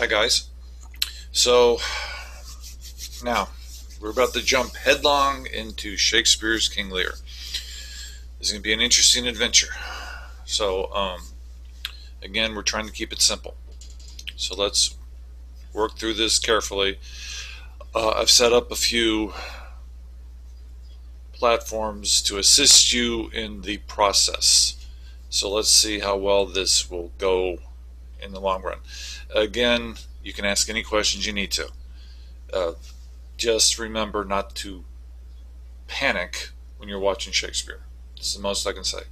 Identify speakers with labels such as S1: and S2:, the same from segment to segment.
S1: Hi guys. So now we're about to jump headlong into Shakespeare's King Lear. This is going to be an interesting adventure. So again, we're trying to keep it simple. So let's work through this carefully. I've set up a few platforms to assist you in the process. So let's see how well this will go in the long run. Again, you can ask any questions you need to. Just remember not to panic when you're watching Shakespeare. It's the most I can say.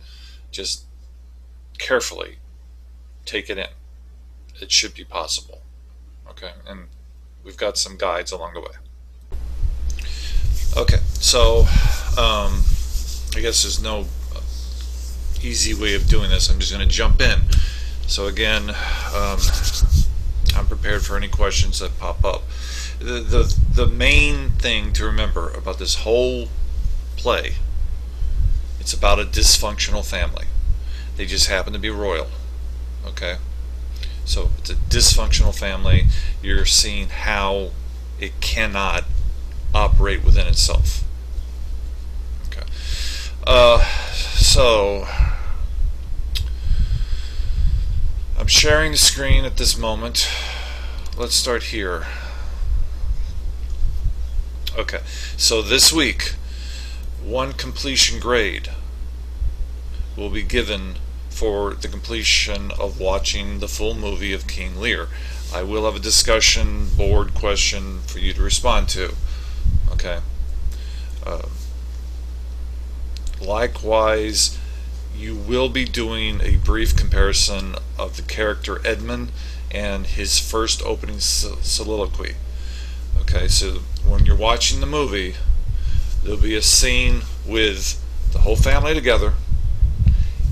S1: Just carefully take it in. It should be possible. Okay, and we've got some guides along the way. Okay, so I guess there's no easy way of doing this. I'm just going to jump in. So again, I'm prepared for any questions that pop up. The main thing to remember about this whole play, it's about a dysfunctional family. They just happen to be royal. Okay, so it's a dysfunctional family. You're seeing how it cannot operate within itself. Okay, so I'm sharing the screen at this moment. Let's start here. Okay, so this week, one completion grade will be given for the completion of watching the full movie of King Lear. I will have a discussion board question for you to respond to. Okay. Likewise, you will be doing a brief comparison of the character Edmund and his first opening soliloquy. Okay, so when you're watching the movie, there'll be a scene with the whole family together,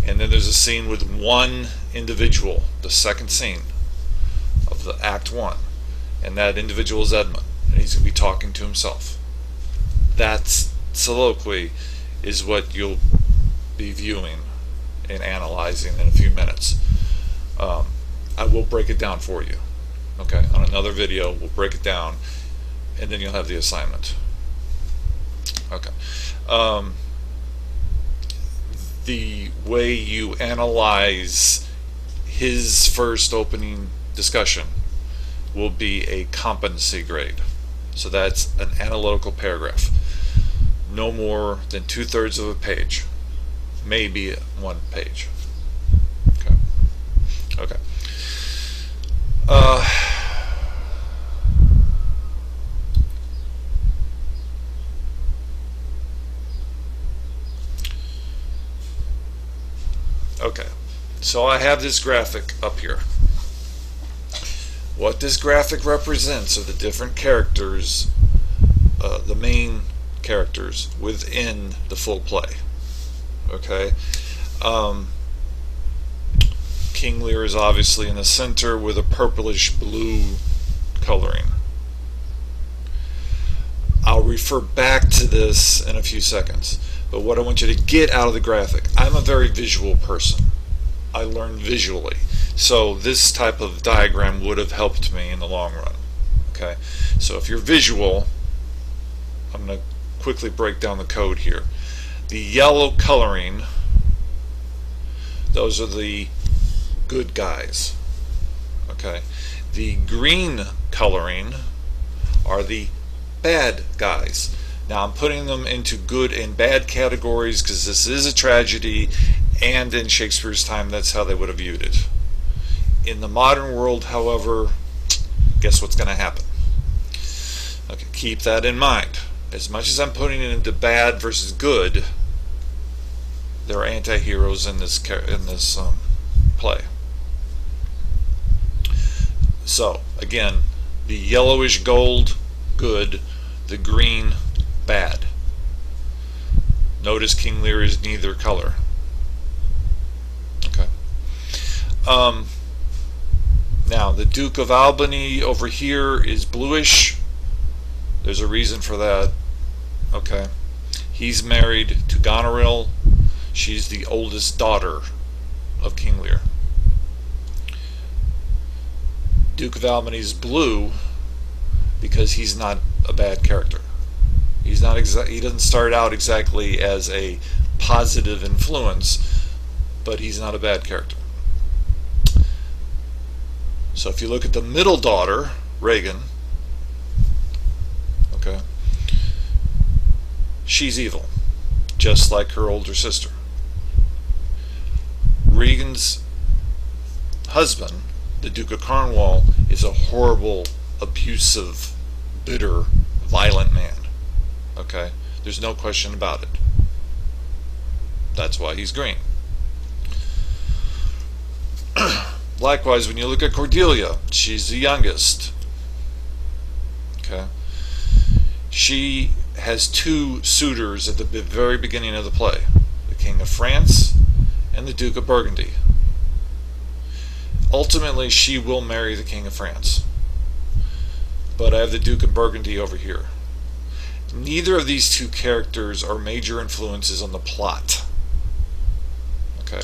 S1: and then there's a scene with one individual, the second scene of the Act 1, and that individual is Edmund, and he's going to be talking to himself. That soliloquy is what you'll be viewing and analyzing in a few minutes. I will break it down for you. Okay, on another video, we'll break it down, and then you'll have the assignment. Okay. The way you analyze his first opening discussion will be a competency grade. So that's an analytical paragraph. No more than 2/3 of a page. Maybe 1 page. Okay. Okay. Okay, so I have this graphic up here. What this graphic represents are the different characters, the main characters within the full play. Okay, King Lear is obviously in the center with a purplish blue coloring. I'll refer back to this in a few seconds. But what I want you to get out of the graphic, I'm a very visual person. I learn visually. So this type of diagram would have helped me in the long run. Okay, so if you're visual, I'm going to quickly break down the code here. The yellow coloring, those are the good guys. Okay, the green coloring are the bad guys. Now I'm putting them into good and bad categories because this is a tragedy, and in Shakespeare's time that's how they would have viewed it. In the modern world, however, guess what's going to happen? Okay, keep that in mind. As much as I'm putting it into bad versus good, there are anti-heroes in this play. So again, the yellowish gold, good, the green, bad. Notice King Lear is neither color. Okay. Now the Duke of Albany over here is bluish. There's a reason for that. Okay. He's married to Goneril. She's the oldest daughter of King Lear. Duke of Albany's blue because he's not a bad character. He doesn't start out exactly as a positive influence, but he's not a bad character. So if you look at the middle daughter, Regan, okay, she's evil, just like her older sister. Regan's husband, the Duke of Cornwall, is a horrible, abusive, bitter, violent man. Okay? There's no question about it. That's why he's green. Likewise, when you look at Cordelia, she's the youngest. Okay? She has two suitors at the very beginning of the play, the King of France and the Duke of Burgundy. Ultimately, she will marry the King of France. But I have the Duke of Burgundy over here. Neither of these two characters are major influences on the plot. Okay.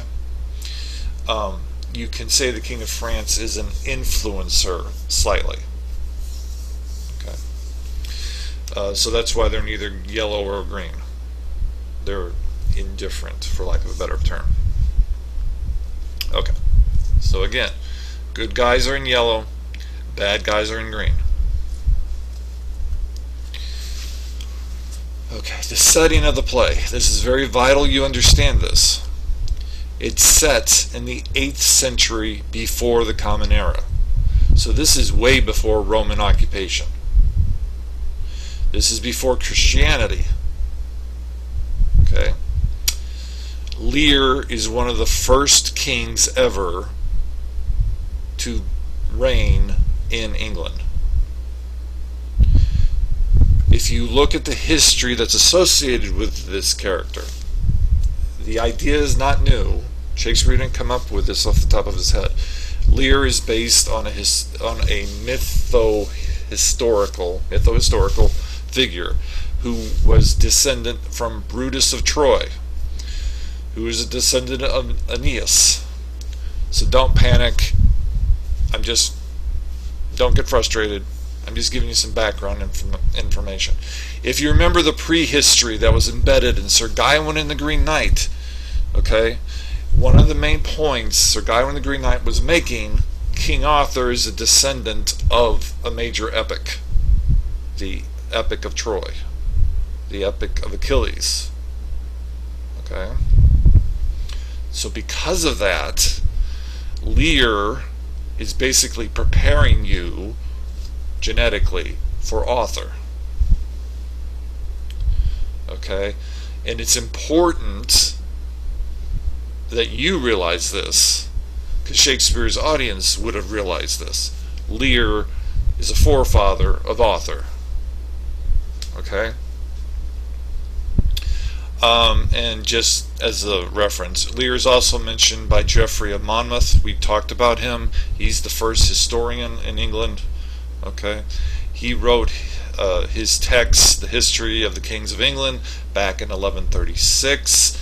S1: You can say the King of France is an influencer, slightly. Okay. So that's why they're neither yellow or green. They're indifferent, for lack of a better term. Okay. So again, good guys are in yellow, bad guys are in green. Okay, the setting of the play. This is very vital you understand this. It's set in the 8th century before the Common Era. So this is way before Roman occupation. This is before Christianity. Okay. Lear is one of the first kings ever to reign in England. If you look at the history that's associated with this character, the idea is not new. Shakespeare didn't come up with this off the top of his head. Lear is based on a mytho-historical figure who was descendant from Brutus of Troy, who is a descendant of Aeneas. So don't panic. Don't get frustrated. I'm just giving you some background information. If you remember the prehistory that was embedded in Sir Gawain and the Green Knight, okay, one of the main points Sir Gawain and the Green Knight was making, King Arthur is a descendant of a major epic, the Epic of Troy, the Epic of Achilles. Okay? So because of that, Lear is basically preparing you genetically for Arthur. Okay? And it's important that you realize this, because Shakespeare's audience would have realized this. Lear is a forefather of Arthur. Okay? And just as a reference, Lear is also mentioned by Geoffrey of Monmouth. We talked about him. He's the first historian in England. Okay, he wrote his text, The History of the Kings of England, back in 1136,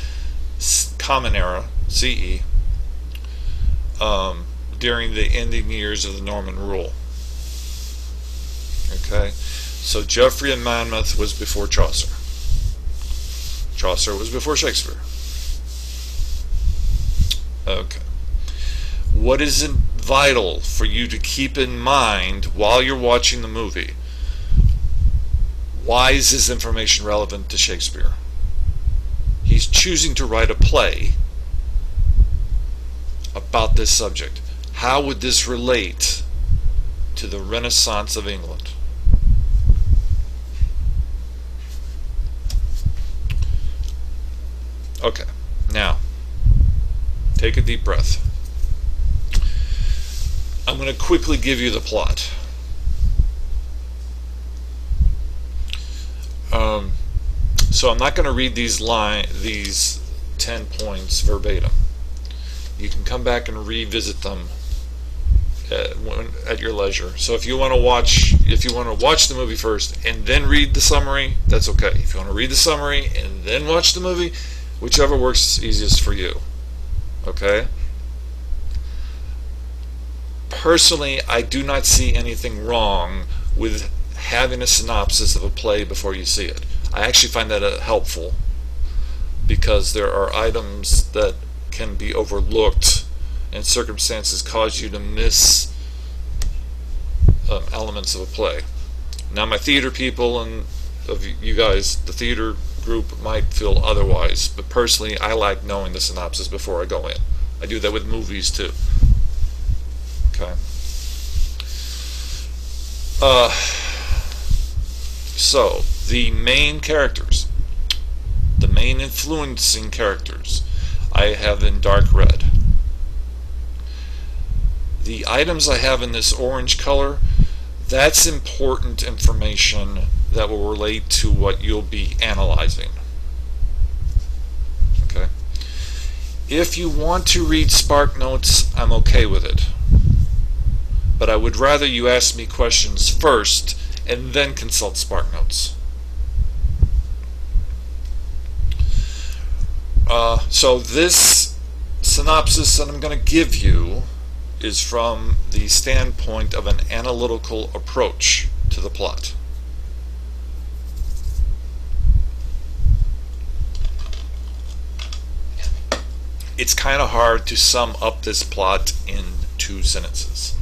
S1: Common Era, CE, during the ending years of the Norman rule. Okay, so Geoffrey of Monmouth was before Chaucer. Chaucer was before Shakespeare. Okay. What is vital for you to keep in mind while you're watching the movie? Why is this information relevant to Shakespeare? He's choosing to write a play about this subject. How would this relate to the Renaissance of England? Okay, now, take a deep breath. I'm going to quickly give you the plot. So I'm not going to read these 10 points verbatim. You can come back and revisit them at your leisure. So if you want to watch the movie first and then read the summary, that's okay. If you want to read the summary and then watch the movie, whichever works easiest for you. Okay? Personally, I do not see anything wrong with having a synopsis of a play before you see it. I actually find that helpful, because there are items that can be overlooked and circumstances cause you to miss elements of a play. Now, my theater people and of you guys, the theater group, might feel otherwise, but personally I like knowing the synopsis before I go in. I do that with movies too. Okay. So the main characters, the main influencing characters, I have in dark red. The items I have in this orange color, that's important information that will relate to what you'll be analyzing. Okay. If you want to read Spark Notes, I'm okay with it. But I would rather you ask me questions first and then consult Spark Notes. So this synopsis that I'm going to give you is from the standpoint of an analytical approach to the plot. It's kind of hard to sum up this plot in 2 sentences.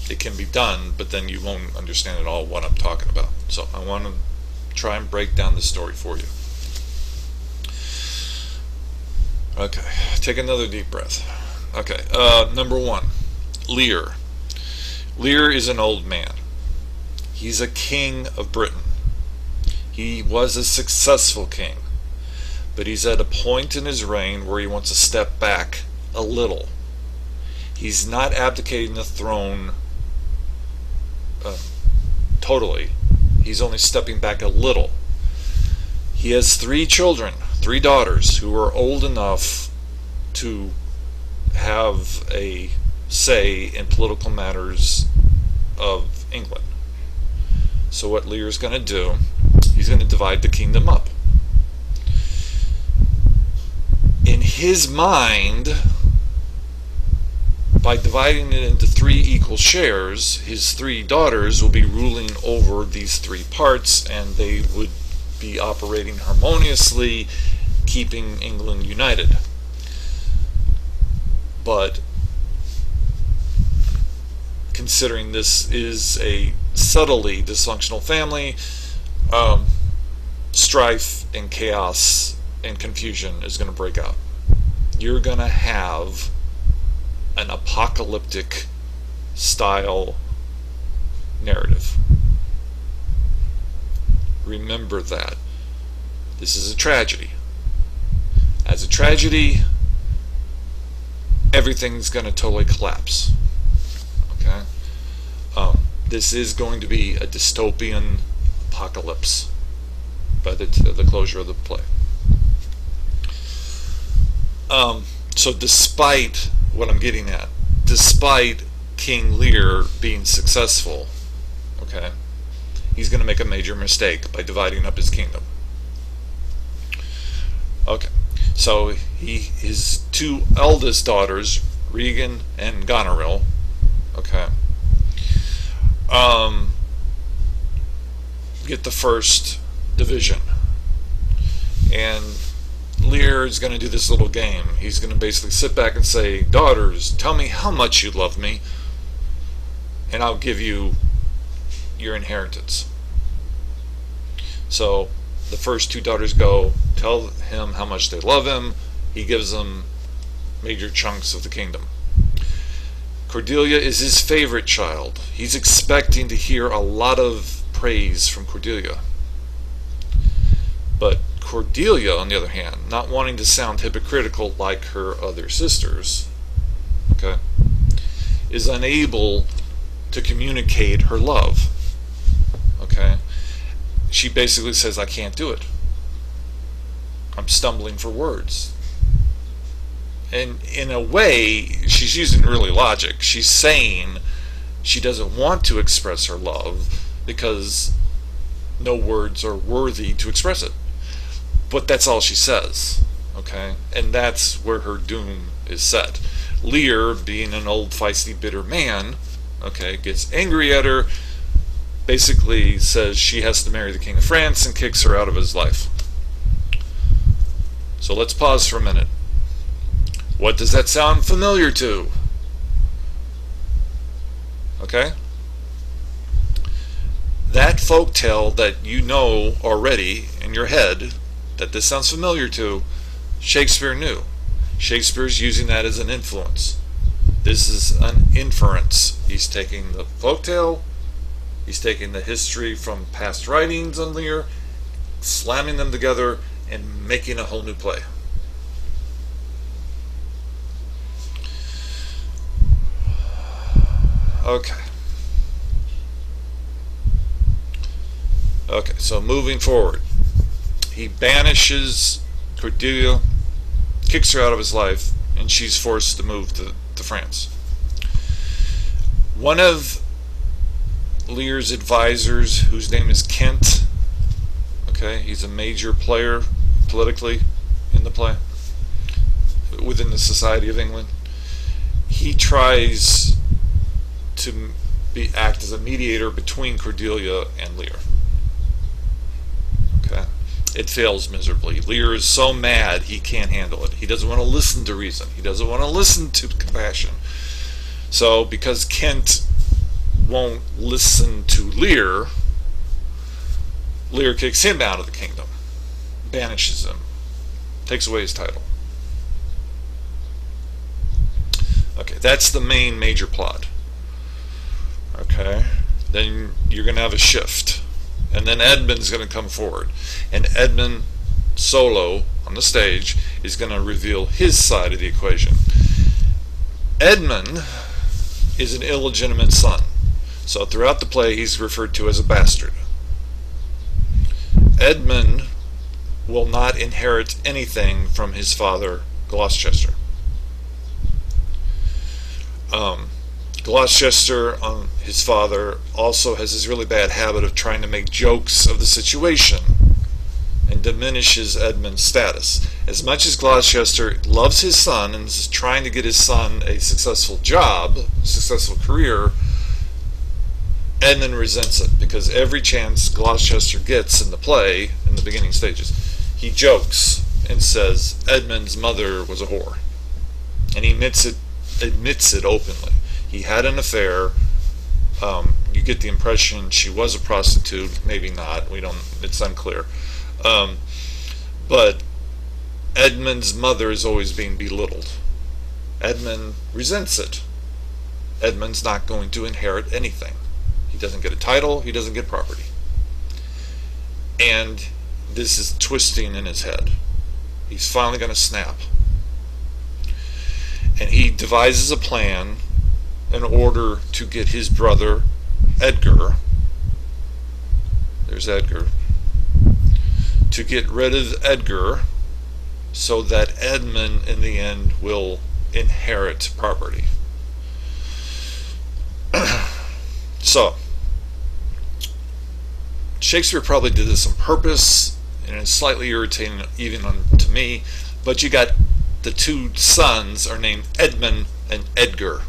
S1: It can be done, but then you won't understand at all what I'm talking about. So I want to try and break down the story for you. Okay, take another deep breath. Okay, number 1, Lear. Lear is an old man. He's a king of Britain. He was a successful king, but he's at a point in his reign where he wants to step back a little. He's not abdicating the throne totally. He's only stepping back a little. He has 3 children, 3 daughters, who are old enough to have a say in political matters of England. So what Lear's going to do, he's going to divide the kingdom up. In his mind, by dividing it into 3 equal shares, his 3 daughters will be ruling over these 3 parts, and they would be operating harmoniously, keeping England united. But considering this is a subtly dysfunctional family, strife and chaos and confusion is going to break out. You're going to have an apocalyptic style narrative. Remember that. This is a tragedy. As a tragedy, everything's going to totally collapse. Okay? This is going to be a dystopian apocalypse by the closure of the play. So despite what I'm getting at, despite King Lear being successful, okay, he's going to make a major mistake by dividing up his kingdom. Okay, so his 2 eldest daughters, Regan and Goneril, okay, get the first division, and Lear is going to do this little game. He's going to basically sit back and say, daughters, tell me how much you love me, and I'll give you your inheritance. So the first 2 daughters go, tell him how much they love him. He gives them major chunks of the kingdom. Cordelia is his favorite child. He's expecting to hear a lot of praise from Cordelia. But Cordelia, on the other hand, not wanting to sound hypocritical like her other sisters, okay, is unable to communicate her love. Okay, she basically says, I can't do it. I'm stumbling for words. And in a way, she's using really logic. She's saying she doesn't want to express her love because no words are worthy to express it. But that's all she says, okay? And that's where her doom is set. Lear, being an old feisty bitter man, okay, gets angry at her, basically says she has to marry the King of France and kicks her out of his life. So let's pause for a minute. What does that sound familiar to? Okay? That folktale that you know already in your head, that this sounds familiar to, Shakespeare knew. Shakespeare's using that as an influence. This is an inference. He's taking the folktale, he's taking the history from past writings on Lear, slamming them together, and making a whole new play. Okay. Okay, so moving forward. He banishes Cordelia, kicks her out of his life, and she's forced to move to France. One of Lear's advisors, whose name is Kent, okay, he's a major player politically in the play, within the Society of England. He tries to act as a mediator between Cordelia and Lear. Okay, it fails miserably. Lear is so mad he can't handle it. He doesn't want to listen to reason. He doesn't want to listen to compassion. So because Kent won't listen to Lear, Lear kicks him out of the kingdom, banishes him, takes away his title. Okay, that's the main major plot. Okay, then you're going to have a shift, and then Edmund's going to come forward, and Edmund solo on the stage is going to reveal his side of the equation. Edmund is an illegitimate son, so throughout the play he's referred to as a bastard. Edmund will not inherit anything from his father Gloucester. Gloucester, his father, also has this really bad habit of trying to make jokes of the situation and diminishes Edmund's status. As much as Gloucester loves his son and is trying to get his son a successful job, a successful career, Edmund resents it, because every chance Gloucester gets in the play, in the beginning stages, he jokes and says Edmund's mother was a whore. And he admits it openly. He had an affair. You get the impression she was a prostitute, maybe not. It's unclear. But Edmund's mother is always being belittled. Edmund resents it. Edmund's not going to inherit anything. He doesn't get a title, he doesn't get property. And this is twisting in his head. He's finally going to snap. And he devises a plan in order to get his brother Edgar, there's Edgar, to get rid of Edgar so that Edmund in the end will inherit property. So Shakespeare probably did this on purpose, and it's slightly irritating even to me, but you got the two sons are named Edmund and Edgar.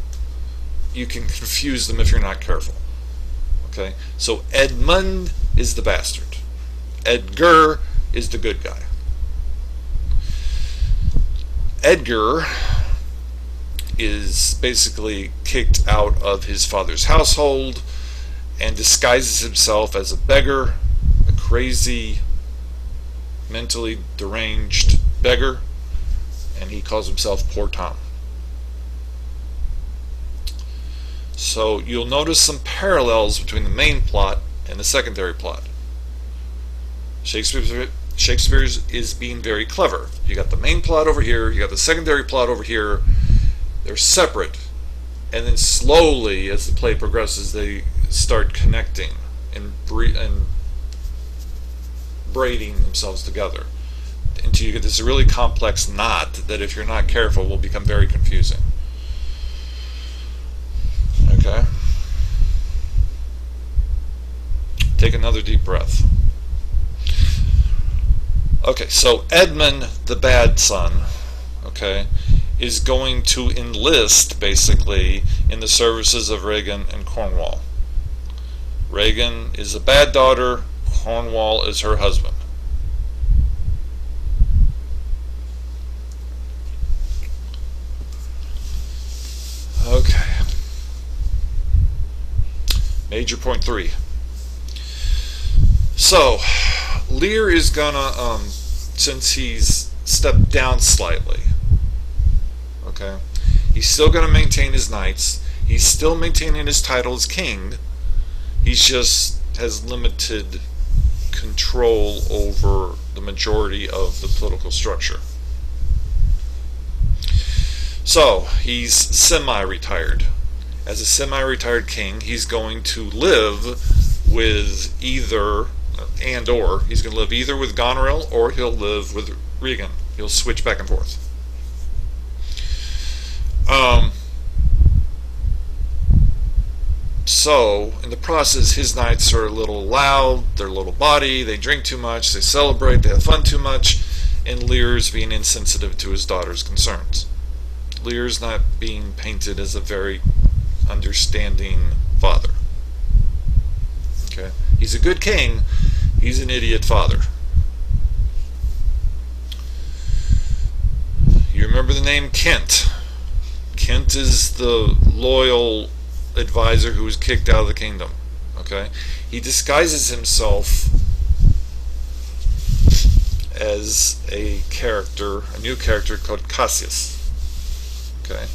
S1: You can confuse them if you're not careful. Okay, so Edmund is the bastard. Edgar is the good guy. Edgar is basically kicked out of his father's household and disguises himself as a beggar, a crazy, mentally deranged beggar, and he calls himself Poor Tom. So you'll notice some parallels between the main plot and the secondary plot. Shakespeare is being very clever. You got the main plot over here, you got the secondary plot over here. They're separate, and then slowly, as the play progresses, they start connecting and braiding themselves together until you get this really complex knot that, if you're not careful, will become very confusing. Okay. Take another deep breath. Okay, so Edmund, the bad son, okay, is going to enlist, basically, in the services of Regan and Cornwall. Regan is a bad daughter, Cornwall is her husband. Okay. Major point 3. So, Lear is gonna, since he's stepped down slightly, okay, he's still gonna maintain his knights, he's still maintaining his title as king, he just has limited control over the majority of the political structure. So, he's semi-retired. As a semi-retired king, he's going to live with either, he's going to live either with Goneril or he'll live with Regan. He'll switch back and forth. So, in the process, his knights are a little loud, they're a little bawdy, they drink too much, they celebrate, they have fun too much, and Lear's being insensitive to his daughter's concerns. Lear's not being painted as a very understanding father. Okay? He's a good king, he's an idiot father. You remember the name Kent. Kent is the loyal advisor who was kicked out of the kingdom. Okay? He disguises himself as a character, a new character called Cassius. Okay?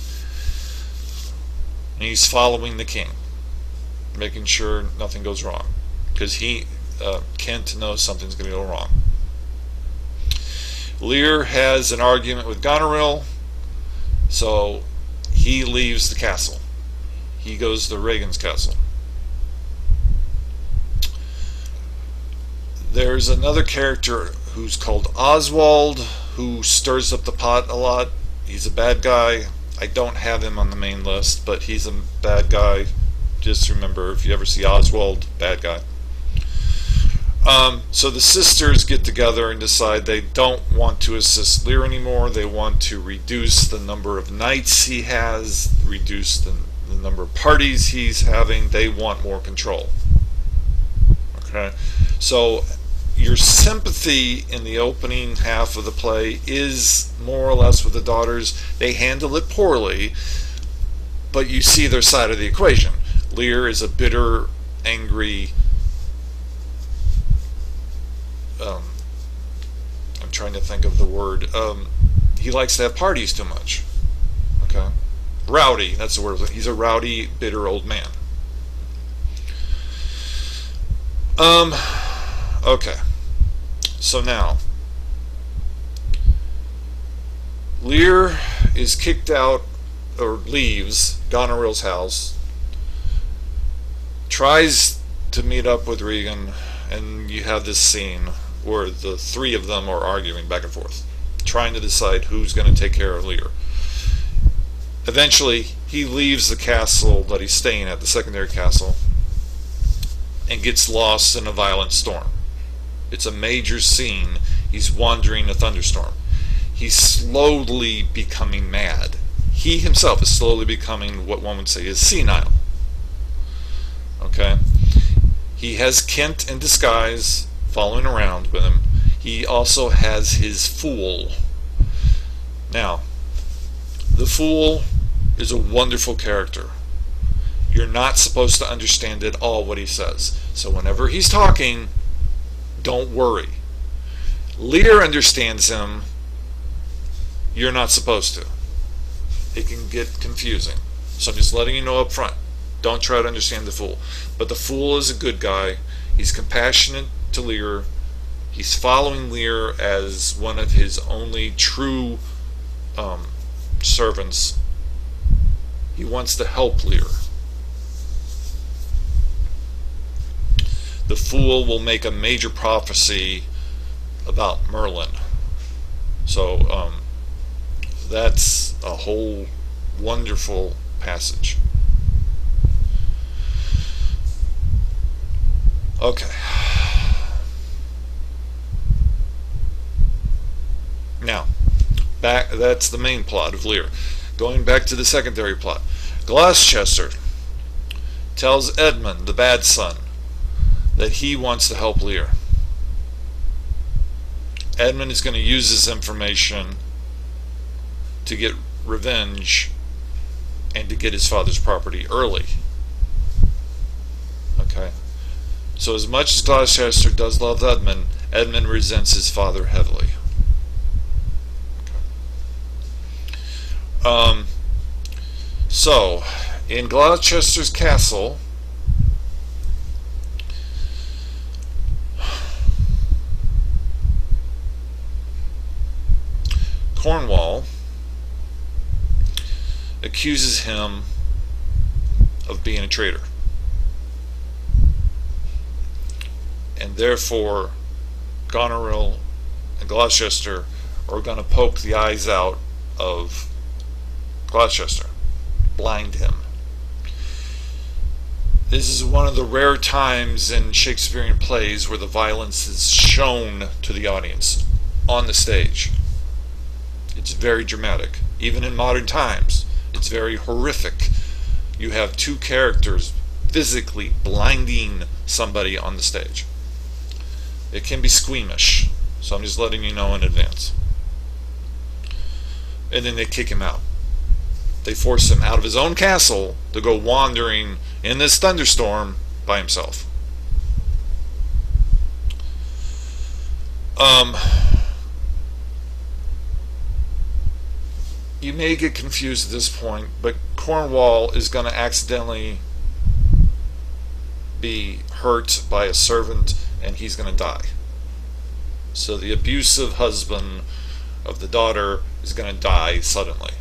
S1: And he's following the king, making sure nothing goes wrong, because Kent knows something's going to go wrong. Lear has an argument with Goneril, so he leaves the castle. He goes to Regan's castle. There's another character who's called Oswald, who stirs up the pot a lot. He's a bad guy. I don't have him on the main list, but he's a bad guy. Just remember, if you ever see Oswald, bad guy. So the sisters get together and decide they don't want to assist Lear anymore. They want to reduce the number of knights he has, reduce the number of parties he's having. They want more control. Okay? So your sympathy in the opening half of the play is more or less with the daughters. They handle it poorly, but you see their side of the equation. Lear is a bitter, angry, I'm trying to think of the word, he likes to have parties too much. Okay? Rowdy, that's the word. He's a rowdy, bitter old man. Okay. So now, Lear is kicked out, or leaves Goneril's house, tries to meet up with Regan, and you have this scene where the three of them are arguing back and forth, trying to decide who's going to take care of Lear. Eventually, he leaves the castle that he's staying at, the secondary castle, and gets lost in a violent storm. It's a major scene. He's wandering a thunderstorm. He's slowly becoming mad. He himself is slowly becoming what one would say is senile. Okay? He has Kent in disguise following around with him. He also has his fool. Now, the fool is a wonderful character. You're not supposed to understand at all what he says. So whenever he's talking, don't worry. Lear understands him. You're not supposed to. It can get confusing. So I'm just letting you know up front. Don't try to understand the fool. But the fool is a good guy. He's compassionate to Lear. He's following Lear as one of his only true servants. He wants to help Lear. The fool will make a major prophecy about Merlin. So that's a whole wonderful passage. Okay. Now, That's the main plot of Lear. Going back to the secondary plot, Gloucester tells Edmund, the bad son, that he wants to help Lear. Edmund is going to use this information to get revenge and to get his father's property early. Okay. So as much as Gloucester does love Edmund, Edmund resents his father heavily. Okay. So in Gloucester's castle, Cornwall accuses him of being a traitor, and therefore Goneril and Gloucester are going to poke the eyes out of Gloucester, blind him. This is one of the rare times in Shakespearean plays where the violence is shown to the audience on the stage. It's very dramatic. Even in modern times, it's very horrific. You have two characters physically blinding somebody on the stage. It can be squeamish, so I'm just letting you know in advance. And then they kick him out. They force him out of his own castle to go wandering in this thunderstorm by himself. You may get confused at this point, but Cornwall is going to accidentally be hurt by a servant and he's going to die. So the abusive husband of the daughter is going to die suddenly.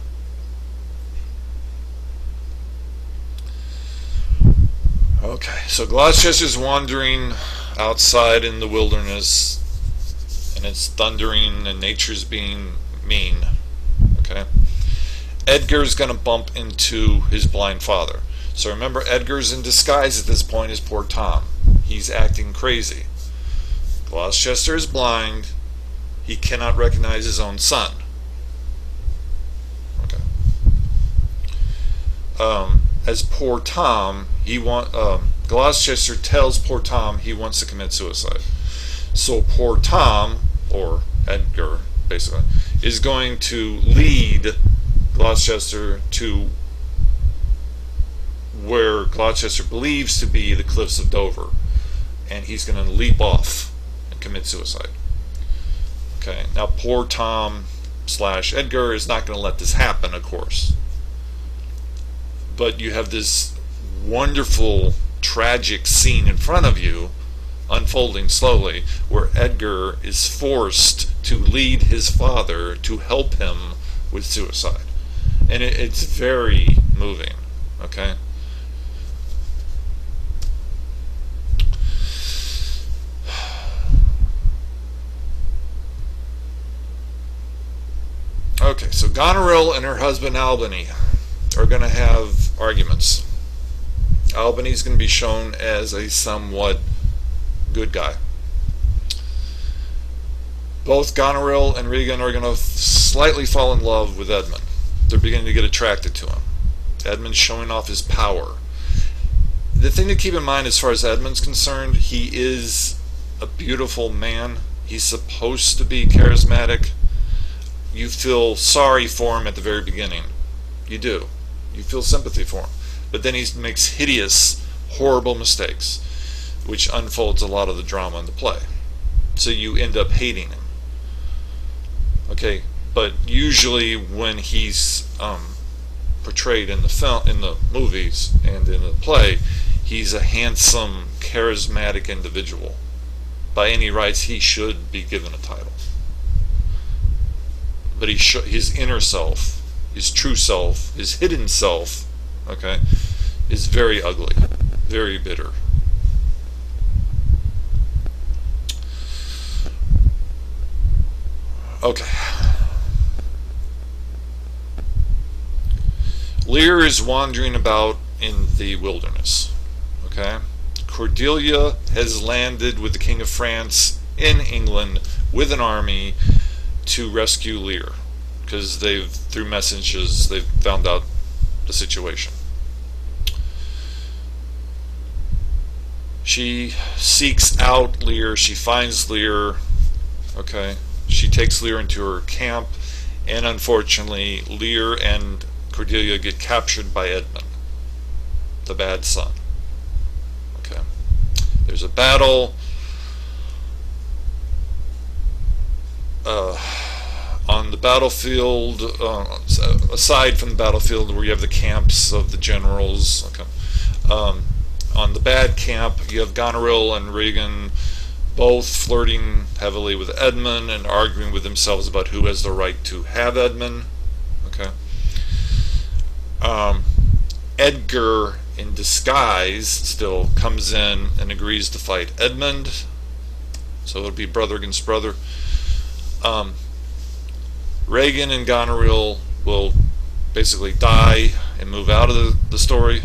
S1: Okay, so Gloucester's wandering outside in the wilderness and it's thundering and nature's being mean. Okay. Edgar's going to bump into his blind father. So remember, Edgar's in disguise at this point as poor Tom. He's acting crazy. Gloucester is blind. He cannot recognize his own son. Okay. As poor Tom, Gloucester tells poor Tom he wants to commit suicide. So poor Tom, or Edgar, basically, is going to lead Gloucester to where Gloucester believes to be the cliffs of Dover, and he's going to leap off and commit suicide. Okay, now poor Tom / Edgar is not going to let this happen, of course, but you have this wonderful tragic scene in front of you unfolding slowly where Edgar is forced to lead his father to help him with suicide. And it's very moving, okay? Okay, so Goneril and her husband Albany are going to have arguments. Albany's going to be shown as a somewhat good guy. Both Goneril and Regan are going to slightly fall in love with Edmund. They're beginning to get attracted to him. Edmund's showing off his power. The thing to keep in mind as far as Edmund's concerned, he is a beautiful man. He's supposed to be charismatic. You feel sorry for him at the very beginning. You do. You feel sympathy for him. But then he makes hideous, horrible mistakes, which unfolds a lot of the drama in the play. So you end up hating him. Okay, but usually when he's portrayed in the film, in the movies and in the play, he's a handsome, charismatic individual. By any rights, he should be given a title. But his inner self, his true self, his hidden self, okay, is very ugly, very bitter. Okay. Lear is wandering about in the wilderness. Okay? Cordelia has landed with the King of France in England with an army to rescue Lear. because through messages they've found out the situation. She seeks out Lear. She finds Lear. Okay, she takes Lear into her camp, and unfortunately, Lear and Cordelia get captured by Edmund, the bad son. Okay, there's a battle. On the battlefield, aside from the battlefield where you have the camps of the generals, okay, on the bad camp you have Goneril and Regan both flirting heavily with Edmund and arguing with themselves about who has the right to have Edmund. Okay. Edgar, in disguise, still comes in and agrees to fight Edmund, so it would be brother against brother. Regan and Goneril will basically die and move out of the story.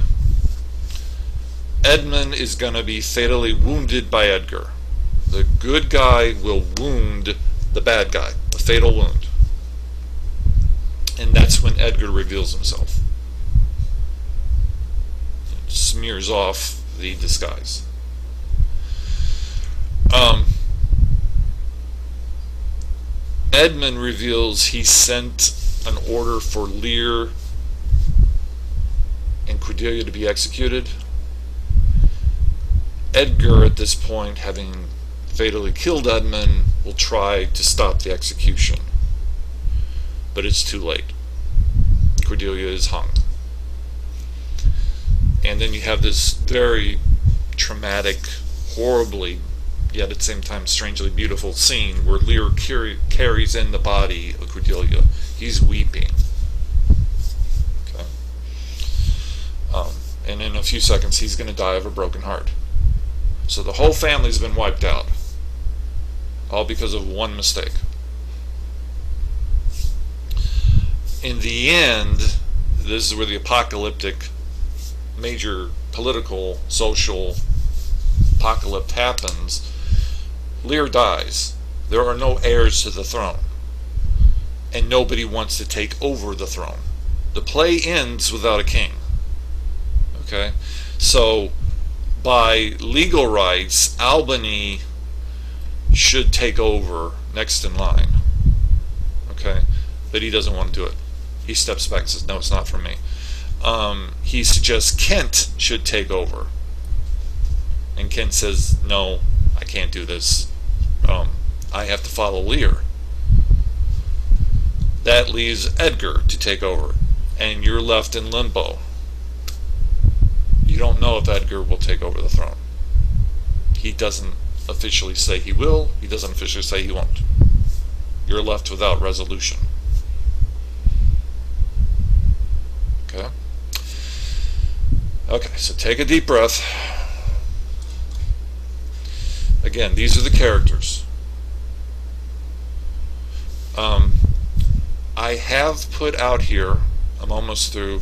S1: Edmund is going to be fatally wounded by Edgar. The good guy will wound the bad guy, a fatal wound. And that's when Edgar reveals himself. It smears off the disguise. Edmund reveals he sent an order for Lear and Cordelia to be executed. Edgar, at this point, having fatally killed Edmund, will try to stop the execution. But it's too late. Cordelia is hung. And then you have this very traumatic, horribly, yet at the same time strangely beautiful scene where Lear carries in the body of Cordelia. He's weeping. Okay. And in a few seconds he's going to die of a broken heart. So the whole family's been wiped out. All because of one mistake. In the end, this is where the apocalyptic, major political, social apocalypse happens. Lear dies. There are no heirs to the throne. And nobody wants to take over the throne. The play ends without a king. Okay? So, by legal rights, Albany should take over next in line. Okay? But he doesn't want to do it. He steps back and says, no, it's not for me. He suggests Kent should take over. And Kent says, no, I can't do this. I have to follow Lear. That leaves Edgar to take over. And you're left in limbo. You don't know if Edgar will take over the throne. He doesn't officially say he will. He doesn't officially say he won't. You're left without resolution. Okay? Okay, so take a deep breath. Again, these are the characters. I have put out here, I'm almost through,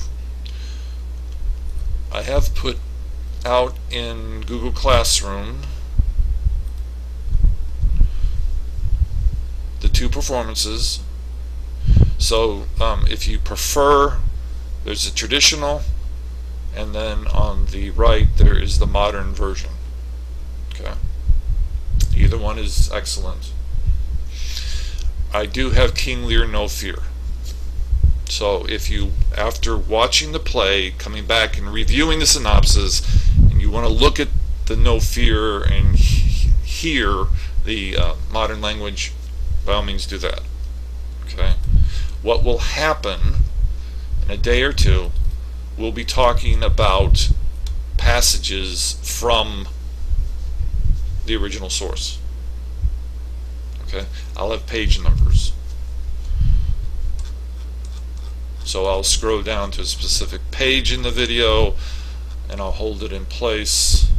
S1: I have put out in Google Classroom the two performances. So if you prefer, there's a traditional, and then on the right there is the modern version. Okay. Either one is excellent. I do have King Lear, No Fear. So if you, after watching the play, coming back and reviewing the synopsis, and you want to look at the No Fear and hear the modern language, by all means do that. Okay. What will happen in a day or two, we'll be talking about passages from the original source. Okay, I'll have page numbers. So I'll scroll down to a specific page in the video and I'll hold it in place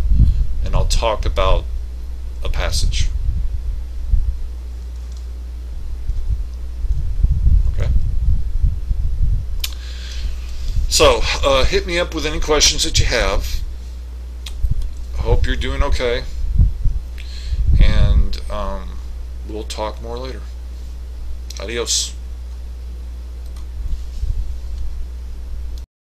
S1: and I'll talk about a passage. Okay. So hit me up with any questions that you have. I hope you're doing okay. And we'll talk more later. Adios.